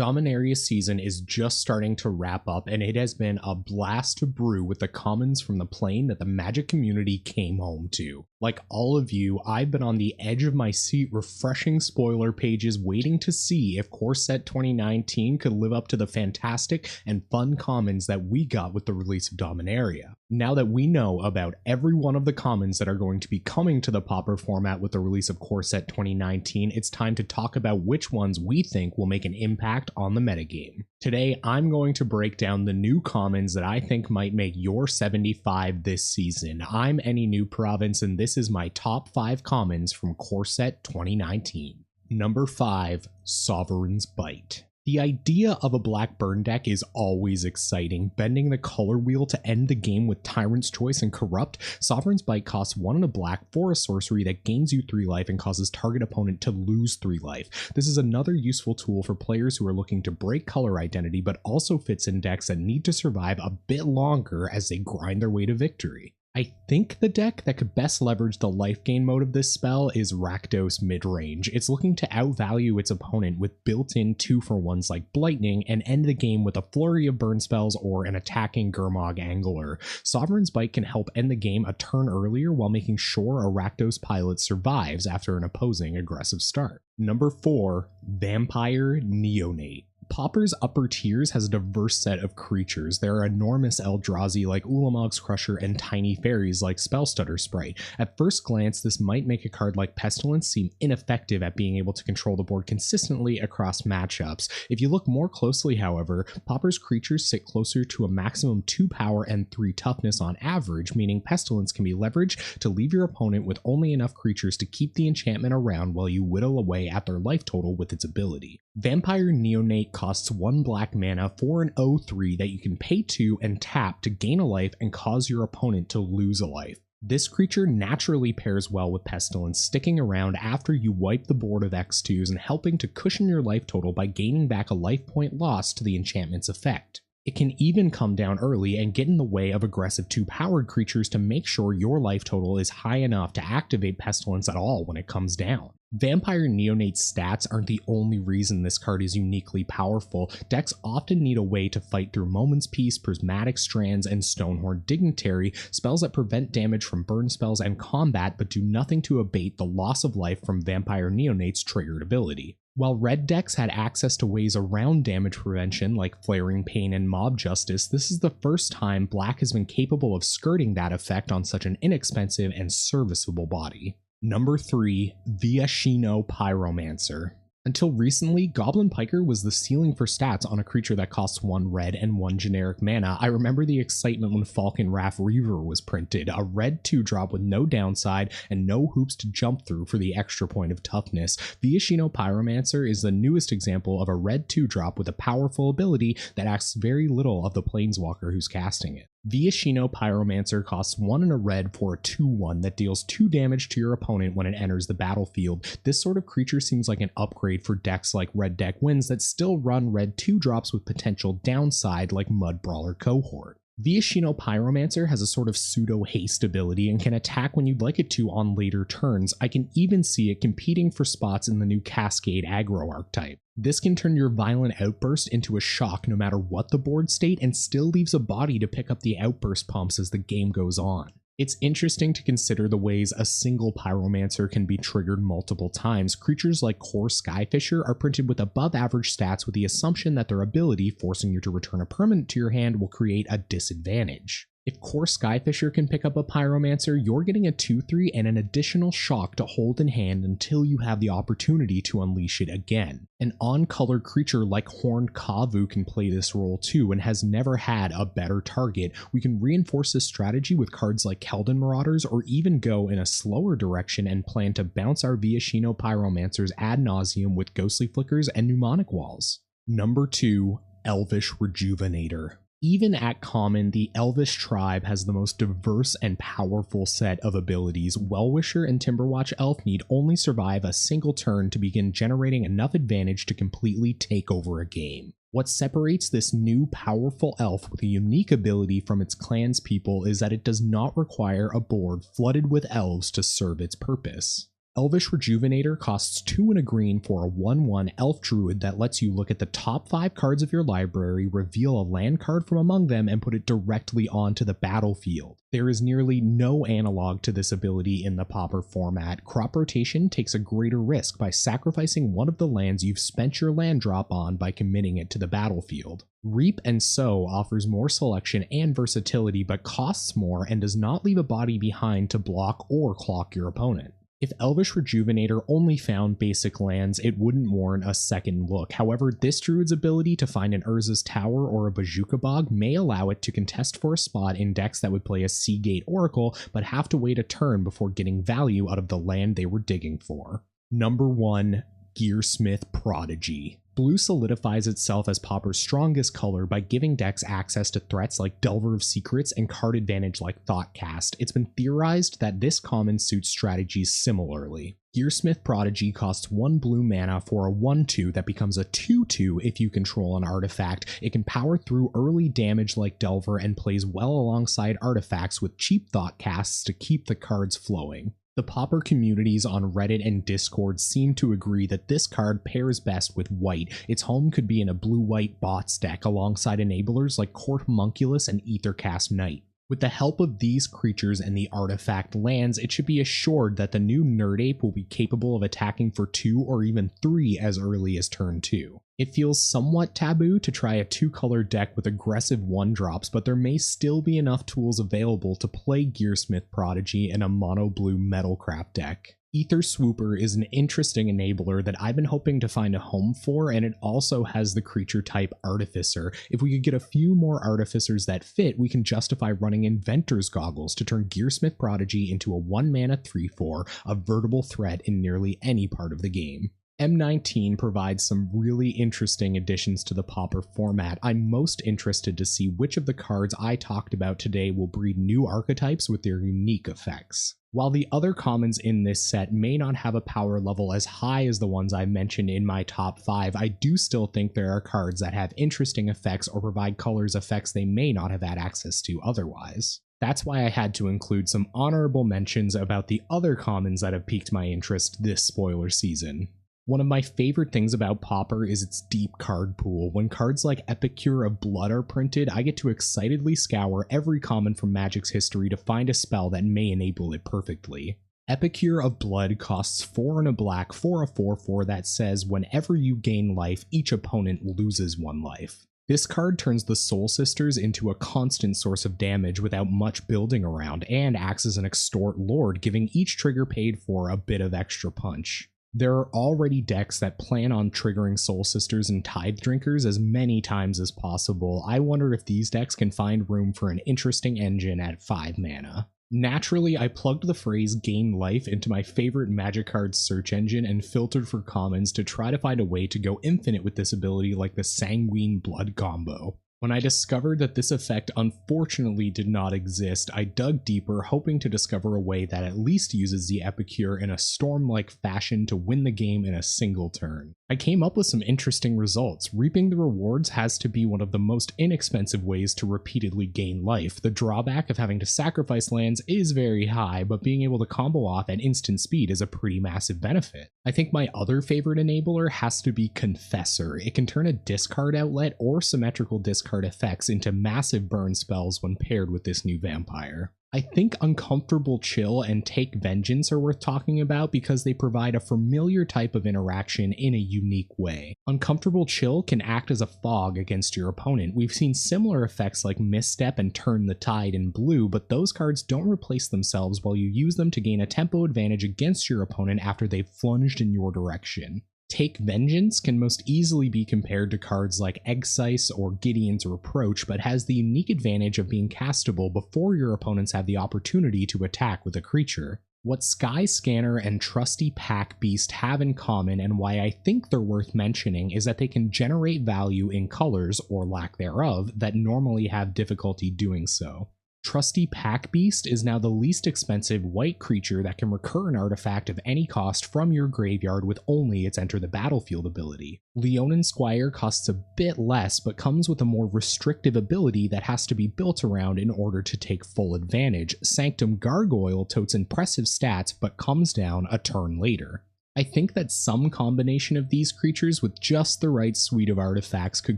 Dominaria season is just starting to wrap up, and it has been a blast to brew with the commons from the plane that the Magic community came home to. Like all of you, I've been on the edge of my seat refreshing spoiler pages waiting to see if Core Set 2019 could live up to the fantastic and fun commons that we got with the release of Dominaria. Now that we know about every one of the commons that are going to be coming to the Pauper format with the release of Core Set 2019, it's time to talk about which ones we think will make an impact on the metagame. Today, I'm going to break down the new commons that I think might make your 75 this season. I'm Any New Province, and this is my top 5 commons from Core Set 2019. Number 5, Sovereign's Bite. The idea of a black burn deck is always exciting. Bending the color wheel to end the game with Tyrant's Choice and Corrupt, Sovereign's Bite costs 1 and a black for a sorcery that gains you 3 life and causes target opponent to lose 3 life. This is another useful tool for players who are looking to break color identity, but also fits in decks that need to survive a bit longer as they grind their way to victory. I think the deck that could best leverage the life gain mode of this spell is Rakdos Midrange. It's looking to outvalue its opponent with built-in 2-for-1s like Blightning and end the game with a flurry of burn spells or an attacking Gurmag Angler. Sovereign's Bite can help end the game a turn earlier while making sure a Rakdos pilot survives after an opposing aggressive start. Number 4, Vampire Neonate. Pauper's upper tiers has a diverse set of creatures. There are enormous Eldrazi like Ulamog's Crusher and tiny fairies like Spellstutter Sprite. At first glance, this might make a card like Pestilence seem ineffective at being able to control the board consistently across matchups. If you look more closely, however, Pauper's creatures sit closer to a maximum 2 power and 3 toughness on average, meaning Pestilence can be leveraged to leave your opponent with only enough creatures to keep the enchantment around while you whittle away at their life total with its ability. Vampire Neonate costs 1 black mana for an 0/3 that you can pay 2 and tap to gain a life and cause your opponent to lose a life. This creature naturally pairs well with Pestilence, sticking around after you wipe the board of X2s and helping to cushion your life total by gaining back a life point lost to the enchantment's effect. It can even come down early and get in the way of aggressive 2-powered creatures to make sure your life total is high enough to activate Pestilence at all when it comes down. Vampire Neonate's stats aren't the only reason this card is uniquely powerful. Decks often need a way to fight through Moment's Peace, Prismatic Strands, and Stonehorn Dignitary, spells that prevent damage from burn spells and combat but do nothing to abate the loss of life from Vampire Neonate's triggered ability. While red decks had access to ways around damage prevention like Flaring Pain and Mob Justice, this is the first time black has been capable of skirting that effect on such an inexpensive and serviceable body. Number 3, Viashino Pyromancer. Until recently, Goblin Piker was the ceiling for stats on a creature that costs 1 red and 1 generic mana. I remember the excitement when Falcon Wrath Reaver was printed, a red 2-drop with no downside and no hoops to jump through for the extra point of toughness. Viashino Pyromancer is the newest example of a red 2-drop with a powerful ability that asks very little of the planeswalker who's casting it. Viashino Pyromancer costs 1 and a red for a 2/1 that deals 2 damage to your opponent when it enters the battlefield. This sort of creature seems like an upgrade for decks like Red Deck Wins that still run red 2-drops with potential downside like Mud Brawler Cohort. Viashino Pyromancer has a sort of pseudo-haste ability and can attack when you'd like it to on later turns. I can even see it competing for spots in the new Cascade aggro archetype. This can turn your Violent Outburst into a shock no matter what the board state and still leaves a body to pick up the outburst pumps as the game goes on. It's interesting to consider the ways a single Pyromancer can be triggered multiple times. Creatures like Core Skyfisher are printed with above average stats with the assumption that their ability, forcing you to return a permanent to your hand, will create a disadvantage. If Core Skyfisher can pick up a Pyromancer, you're getting a 2/3 and an additional shock to hold in hand until you have the opportunity to unleash it again. An on-color creature like Horned Kavu can play this role too and has never had a better target. We can reinforce this strategy with cards like Keldon Marauders or even go in a slower direction and plan to bounce our Viashino Pyromancers ad nauseum with Ghostly Flickers and Mnemonic Walls. Number 2, Elvish Rejuvenator. Even at common, the Elvish tribe has the most diverse and powerful set of abilities. Wellwisher and Timberwatch Elf need only survive a single turn to begin generating enough advantage to completely take over a game. What separates this new powerful elf with a unique ability from its clan's people is that it does not require a board flooded with elves to serve its purpose. Elvish Rejuvenator costs 2 and a green for a 1/1 elf druid that lets you look at the top 5 cards of your library, reveal a land card from among them, and put it directly onto the battlefield. There is nearly no analog to this ability in the Pauper format. Crop rotation takes a greater risk by sacrificing one of the lands you've spent your land drop on by committing it to the battlefield. Reap and Sow offers more selection and versatility but costs more and does not leave a body behind to block or clock your opponent. If Elvish Rejuvenator only found basic lands, it wouldn't warrant a second look. However, this druid's ability to find an Urza's Tower or a Bazooka Bog may allow it to contest for a spot in decks that would play a Seagate Oracle, but have to wait a turn before getting value out of the land they were digging for. Number 1. Gearsmith Prodigy. Blue solidifies itself as Pauper's strongest color by giving decks access to threats like Delver of Secrets and card advantage like Thoughtcast. It's been theorized that this common suits strategies similarly. Gearsmith Prodigy costs 1 blue mana for a 1/2 that becomes a 2/2 if you control an artifact. It can power through early damage like Delver and plays well alongside artifacts with cheap Thoughtcasts to keep the cards flowing. The Pauper communities on Reddit and Discord seem to agree that this card pairs best with white. Its home could be in a blue-white bots deck alongside enablers like Court Homunculus and Aethercast Knight. With the help of these creatures and the artifact lands, it should be assured that the new Nerd Ape will be capable of attacking for 2 or even 3 as early as turn 2. It feels somewhat taboo to try a 2-color deck with aggressive 1-drops, but there may still be enough tools available to play Gearsmith Prodigy in a mono-blue Metalcraft deck. Ether Swooper is an interesting enabler that I've been hoping to find a home for, and it also has the creature type Artificer. If we could get a few more Artificers that fit, we can justify running Inventor's Goggles to turn Gearsmith Prodigy into a 1-mana 3/4, a veritable threat in nearly any part of the game. M19 provides some really interesting additions to the Pauper format. I'm most interested to see which of the cards I talked about today will breed new archetypes with their unique effects. While the other commons in this set may not have a power level as high as the ones I mentioned in my top 5, I do still think there are cards that have interesting effects or provide colors effects they may not have had access to otherwise. That's why I had to include some honorable mentions about the other commons that have piqued my interest this spoiler season. One of my favorite things about Pauper is its deep card pool. When cards like Epicure of Blood are printed, I get to excitedly scour every common from Magic's history to find a spell that may enable it perfectly. Epicure of Blood costs 4 and a black for a 4/4 that says whenever you gain life, each opponent loses 1 life. This card turns the Soul Sisters into a constant source of damage without much building around, and acts as an extort lord, giving each trigger paid for a bit of extra punch. There are already decks that plan on triggering Soul Sisters and Tithe Drinkers as many times as possible. I wonder if these decks can find room for an interesting engine at 5 mana. Naturally, I plugged the phrase gain life into my favorite Magic cards search engine and filtered for commons to try to find a way to go infinite with this ability like the Sanguine Blood combo. When I discovered that this effect unfortunately did not exist, I dug deeper, hoping to discover a way that at least uses the Epicure in a Storm-like fashion to win the game in a single turn. I came up with some interesting results. Reaping the rewards has to be one of the most inexpensive ways to repeatedly gain life. The drawback of having to sacrifice lands is very high, but being able to combo off at instant speed is a pretty massive benefit. I think my other favorite enabler has to be Confessor. It can turn a discard outlet or symmetrical discard effects into massive burn spells when paired with this new vampire. I think Uncomfortable Chill and Take Vengeance are worth talking about because they provide a familiar type of interaction in a unique way. Uncomfortable Chill can act as a fog against your opponent. We've seen similar effects like Misstep and Turn the Tide in blue, but those cards don't replace themselves while you use them to gain a tempo advantage against your opponent after they've plunged in your direction. Take Vengeance can most easily be compared to cards like Eggscyce or Gideon's Reproach, but has the unique advantage of being castable before your opponents have the opportunity to attack with a creature. What Sky Scanner and Trusty Pack Beast have in common, and why I think they're worth mentioning, is that they can generate value in colors, or lack thereof, that normally have difficulty doing so. Trusty Pack Beast is now the least expensive white creature that can recur an artifact of any cost from your graveyard with only its Enter the Battlefield ability. Leonin Squire costs a bit less, but comes with a more restrictive ability that has to be built around in order to take full advantage. Sanctum Gargoyle totes impressive stats, but comes down a turn later. I think that some combination of these creatures with just the right suite of artifacts could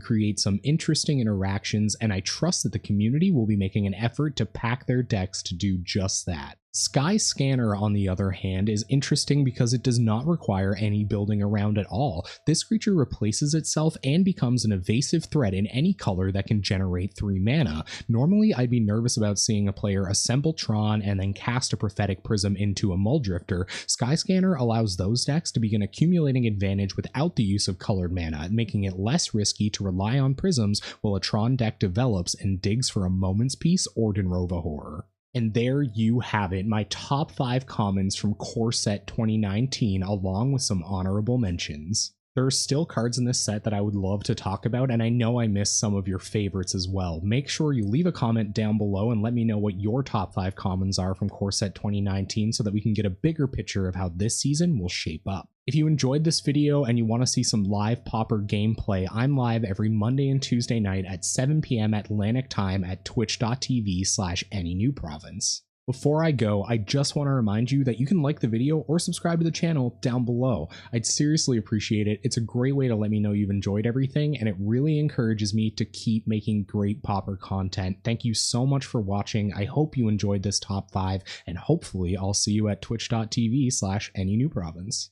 create some interesting interactions, and I trust that the community will be making an effort to pack their decks to do just that. Sky Scanner, on the other hand, is interesting because it does not require any building around at all. This creature replaces itself and becomes an evasive threat in any color that can generate 3 mana. Normally, I'd be nervous about seeing a player assemble Tron and then cast a Prophetic Prism into a Mulldrifter. Sky Scanner allows those decks to begin accumulating advantage without the use of colored mana, making it less risky to rely on prisms while a Tron deck develops and digs for a Moment's Peace or Denrova Horror. And there you have it, my top 5 commons from Core Set 2019, along with some honorable mentions. There are still cards in this set that I would love to talk about, and I know I missed some of your favorites as well. Make sure you leave a comment down below and let me know what your top 5 commons are from Core Set 2019 so that we can get a bigger picture of how this season will shape up. If you enjoyed this video and you want to see some live Pauper gameplay, I'm live every Monday and Tuesday night at 7 p.m. Atlantic time at twitch.tv/AnyNewProvince. Before I go, I just want to remind you that you can like the video or subscribe to the channel down below. I'd seriously appreciate it. It's a great way to let me know you've enjoyed everything, and it really encourages me to keep making great Pauper content. Thank you so much for watching. I hope you enjoyed this top 5, and hopefully I'll see you at twitch.tv/AnyNewProvince.